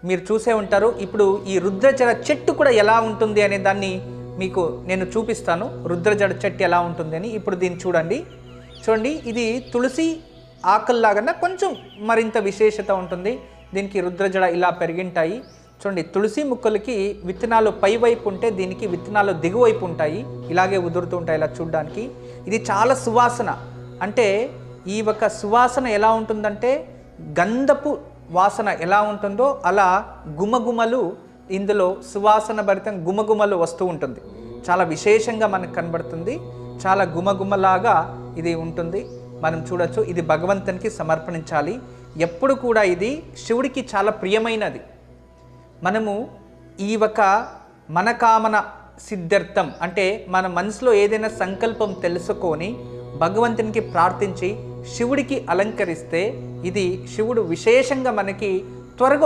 మీరు చూసే ఉంటారు. ఇప్పుడు ఈ రుద్రజడ చెట్టు కూడా ఎలా ఉంటుంది అనే దాన్ని మీకు నేను చూపిస్తాను. రుద్రజడ చెట్టు ఎలా ఉంటుంది అని. ఇప్పుడు దీన్ని చూడండి, ఇది తులసి ఆకుల్లాగా కొంచెం మరింత విశేషత ఉంటుంది. దీనికి రుద్రజడ ఇలా పెరిగింటాయి. చూడండి, తులసి ముక్కలకి విత్తనాలు పైవైపు ఉంటే దీనికి విత్తనాలు దిగువైపు ఉంటాయి. ఇలాగే ఉదురుతూ ఉంటాయి ఇలా చూడడానికి. ఇది చాలా సువాసన. అంటే ఈ ఒక సువాసన ఎలా ఉంటుందంటే గంధపు వాసన ఎలా ఉంటుందో అలా గుమగుమలు, ఇందులో సువాసన భరితం గుమగుమలు వస్తూ ఉంటుంది. చాలా విశేషంగా మనకు కనబడుతుంది. చాలా గుమగుమలాగా ఇది ఉంటుంది. మనం చూడొచ్చు. ఇది భగవంతునికి సమర్పించాలి. ఎప్పుడు కూడా ఇది శివుడికి చాలా ప్రియమైనది. మనము ఈ ఒక మనకామన సిద్ధార్థం అంటే మన మనసులో ఏదైనా సంకల్పం తెలుసుకొని భగవంతునికి ప్రార్థించి శివుడికి అలంకరిస్తే ఇది శివుడు విశేషంగా మనకి త్వరగా